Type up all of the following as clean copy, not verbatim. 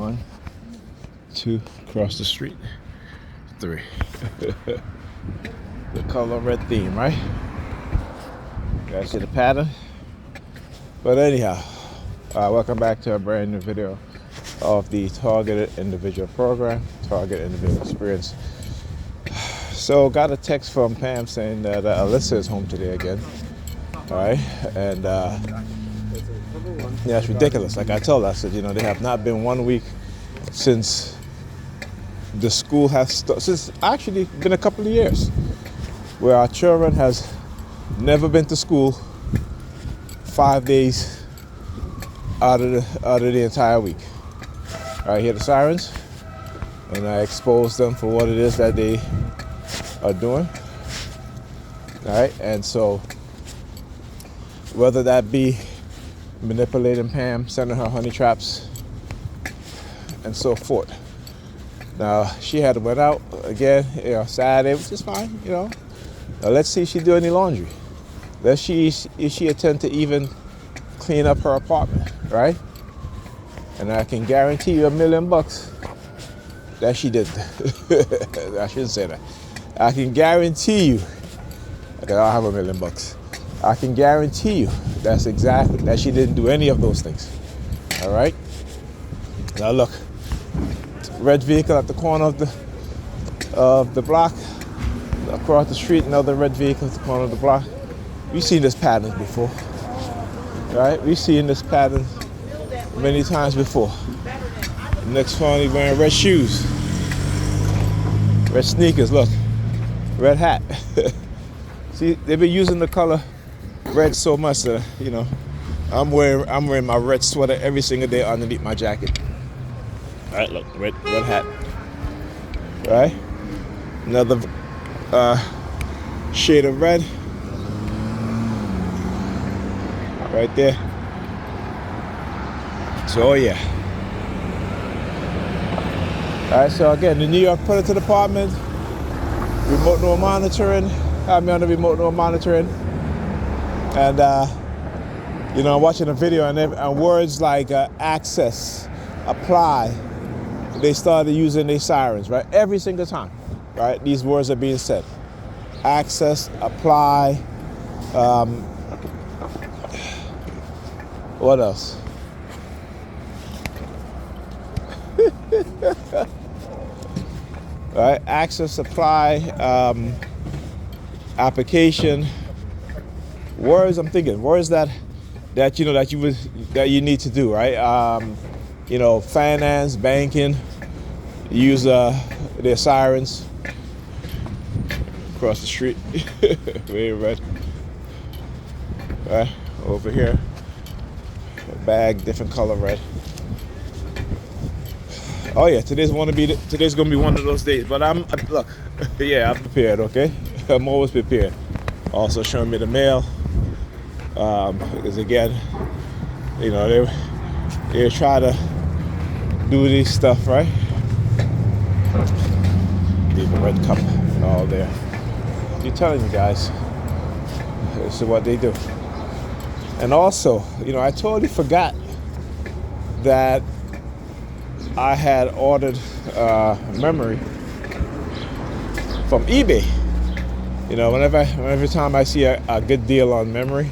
1, 2, across the street. 3. The color red theme, right? You guys see the pattern? But anyhow, welcome back to a brand new video of the Targeted Individual Program, Target Individual Experience. So got a text from Pam saying that Alyssa is home today again. All right, and yeah, it's ridiculous. Like I told her, I said, they have not been 1 week since the school has since actually been a couple of years where our children has never been to school 5 days out of the entire week. I hear the sirens, and I expose them for what it is that they are doing. All right, and so whether that be manipulating Pam, sending her honey traps, and so forth. Now she had went out again, Saturday, which is fine, Now let's see if she do any laundry. Let's see if she attempt to even clean up her apartment, right? And I can guarantee you $1 million that she did. I shouldn't say that. I can guarantee you, okay, I don't have $1 million. I can guarantee you that she didn't do any of those things. All right. Now look, red vehicle at the corner of the block, across the street, another red vehicle at the corner of the block. We've seen this pattern before, right? We've seen this pattern many times before. Next one, he's wearing red shoes, red sneakers. Look, red hat. See, they've been using the color red so much that I'm wearing my red sweater every single day underneath my jacket. All right, look, red hat. All right, another shade of red right there. So yeah. All right, so again, the New York Predator Department, remote door monitoring, have me on the remote door monitoring. And, I'm watching a video and words like access, apply, they started using their sirens, right? Every single time, right? These words are being said. Access, apply, what else? Right? Access, apply, application. Words, I'm thinking words that you need to do, right? Finance, banking, use their sirens. Across the street, very red. Right over here, a bag, different color red. Oh yeah, today's gonna be one of those days. But I'm prepared. Okay, I'm always prepared. Also showing me the mail. Because again, they try to do this stuff, right? Leave a red cup and all there. I'm telling you guys, this is what they do. And also, I totally forgot that I had ordered memory from eBay. Every time I see a good deal on memory,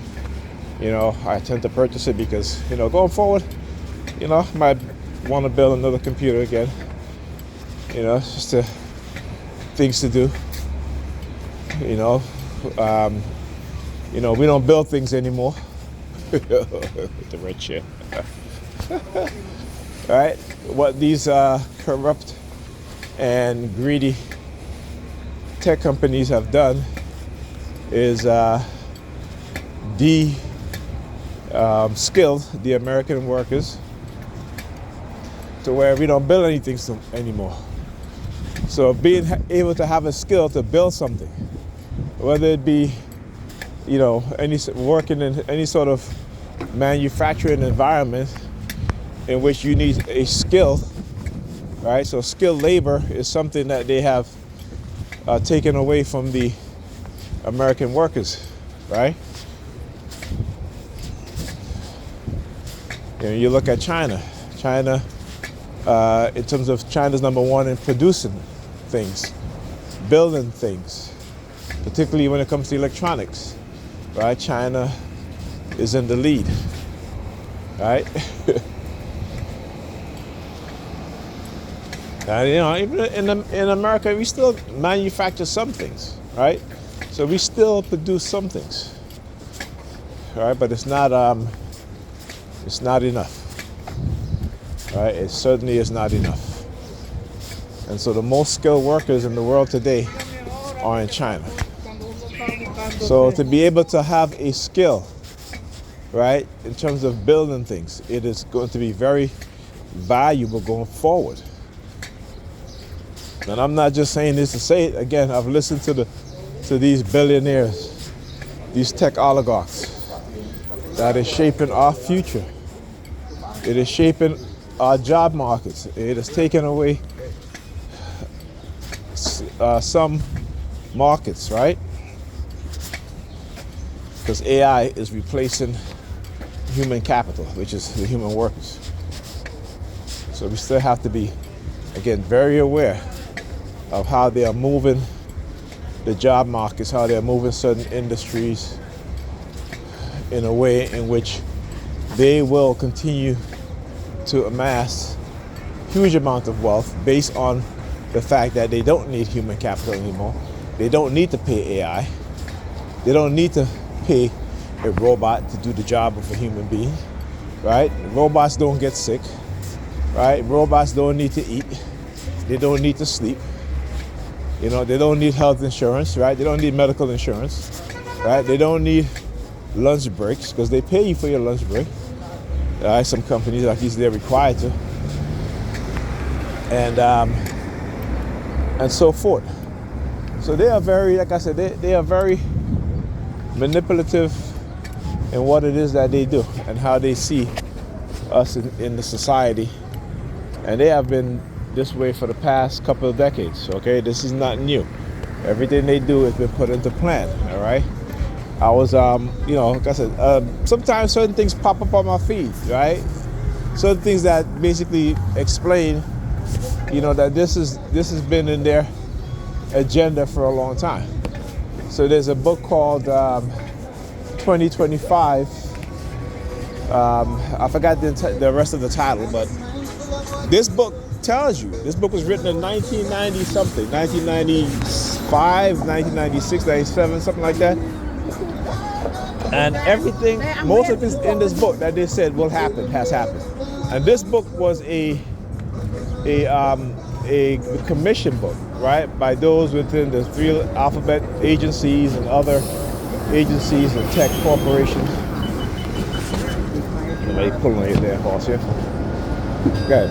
I tend to purchase it because, going forward, I might want to build another computer again. It's just things to do. We don't build things anymore. The red chair. All right, what these corrupt and greedy tech companies have done is skilled the American workers to where we don't build anything anymore. So being able to have a skill to build something, whether it be, working in any sort of manufacturing environment in which you need a skill, right? So skilled labor is something that they have taken away from the American workers, right? You look at China in terms of China's number one in producing things, building things, particularly when it comes to electronics, right? China is in the lead, right? And, even in America, we still manufacture some things, right? So we still produce some things, right? But it's not enough, right? It certainly is not enough. And so the most skilled workers in the world today are in China. So to be able to have a skill, right, in terms of building things, it is going to be very valuable going forward. And I'm not just saying this to say it. Again, I've listened to these billionaires, these tech oligarchs, that is shaping our future. It is shaping our job markets. It is taking away some markets, right? Because AI is replacing human capital, which is the human workers. So we still have to be, again, very aware of how they are moving the job markets, how they're moving certain industries in a way in which they will continue to amass huge amounts of wealth based on the fact that they don't need human capital anymore. They don't need to pay AI. They don't need to pay a robot to do the job of a human being, right? Robots don't get sick, right? Robots don't need to eat. They don't need to sleep. They don't need health insurance, right? They don't need medical insurance, right? They don't need lunch breaks because they pay you for your lunch break. Some companies, like these, they're required to. And so forth. So they are very, like I said, they are very manipulative in what it is that they do and how they see us in the society. And they have been this way for the past couple of decades, okay? This is not new. Everything they do has been put into plan, all right? I was, like I said, sometimes certain things pop up on my feed, right? Certain things that basically explain, that this has been in their agenda for a long time. So there's a book called 2025. I forgot the rest of the title, but this book tells you. This book was written in 1990 something, 1995, 1996, 97, something like that. And everything, most of this in this book that they said will happen, has happened. And this book was a commission book, right, by those within the three alphabet agencies and other agencies and tech corporations. Somebody pulling their horse here. Go ahead.